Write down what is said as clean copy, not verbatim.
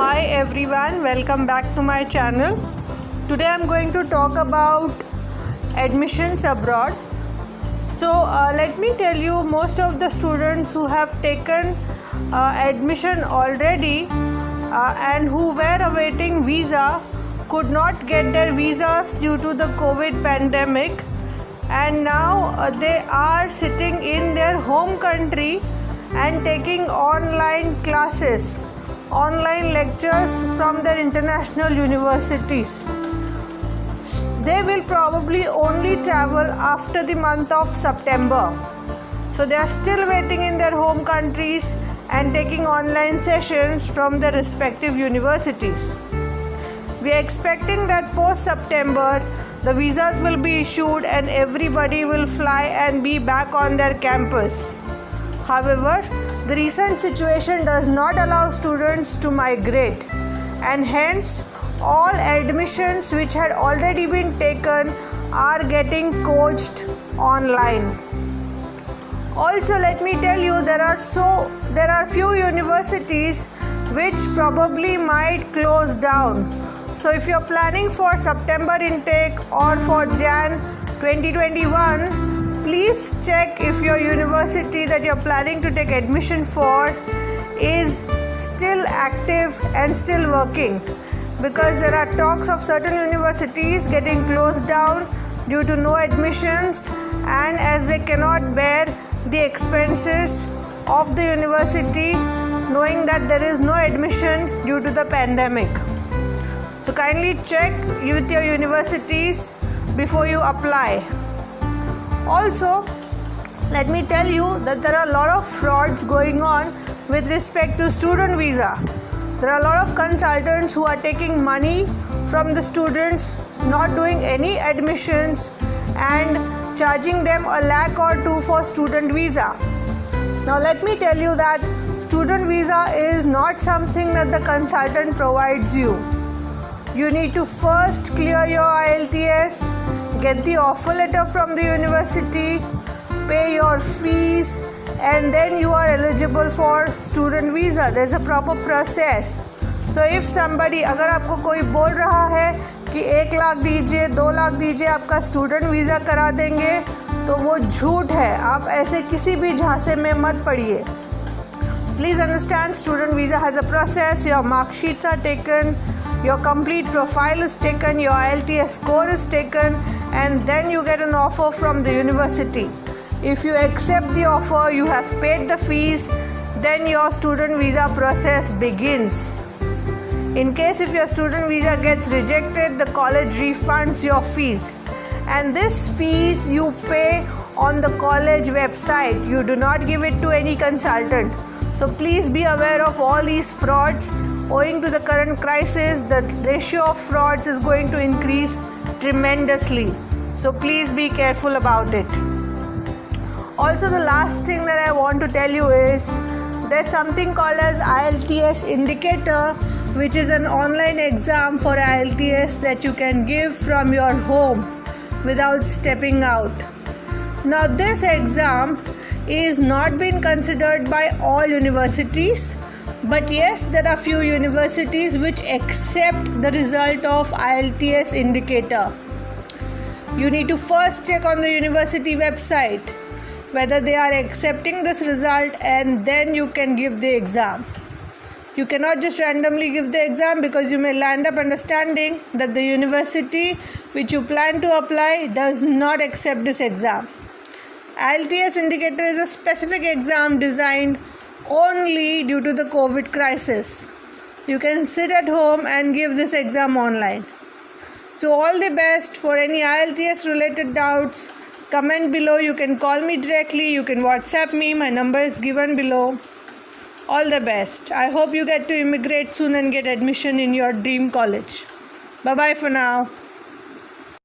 Hi everyone, welcome back to my channel. Today I'm going to talk about admissions abroad. So let me tell you, most of the students who have taken admission already and who were awaiting visa could not get their visas due to the COVID pandemic, and now they are sitting in their home country and taking online classes, online lectures from their international universities. They will probably only travel after the month of September. So they are still waiting in their home countries and taking online sessions from their respective universities. We are expecting that post-September the visas will be issued and everybody will fly and be back on their campus. However, the recent situation does not allow students to migrate, and hence all admissions which had already been taken are getting coached online. Also, let me tell you, there are few universities which probably might close down. So if you're planning for September intake or for Jan 2021, please check if your university that you're planning to take admission for is still active and still working, because there are talks of certain universities getting closed down due to no admissions, and as they cannot bear the expenses of the university knowing that there is no admission due to the pandemic. So kindly check with your universities before you apply. Also, let me tell you that there are a lot of frauds going on with respect to student visa. There are a lot of consultants who are taking money from the students, not doing any admissions, and charging them $1 lakh or 2 for student visa. Now let me tell you that student visa is not something that the consultant provides you. You need to first clear your IELTS, get the offer letter from the university, pay your fees, and then you are eligible for student visa. There's a proper process. So if somebody, अगर आपको कोई बोल रहा है कि 1 लाख दीजिए, 2 लाख दीजिए, आपका स्टूडेंट वीज़ा करा देंगे, तो वो झूठ है. आप ऐसे किसी भी झांसे में मत पड़िए. Please understand, student visa has a process. Your mark sheets are taken, your complete profile is taken, your IELTS score is taken, and then you get an offer from the university. If you accept the offer, you have paid the fees, then your student visa process begins. In case if your student visa gets rejected, the college refunds your fees, and this fees you pay on the college website. You do not give it to any consultant. So please be aware of all these frauds. Owing to the current crisis, the ratio of frauds is going to increase tremendously. So please be careful about it. Also, the last thing that I want to tell you is there's something called as IELTS Indicator, which is an online exam for IELTS that you can give from your home without stepping out. Now, this exam is not being considered by all universities, but yes, there are few universities which accept the result of IELTS Indicator. You need to first check on the university website whether they are accepting this result, and then you can give the exam. You cannot just randomly give the exam, because you may land up understanding that the university which you plan to apply does not accept this exam. IELTS Indicator is a specific exam designed only due to the COVID crisis. You can sit at home and give this exam online. So all the best. For any IELTS related doubts, comment below. You can call me directly, you can WhatsApp me, my number is given below. All the best. I hope you get to immigrate soon and get admission in your dream college. Bye bye for now.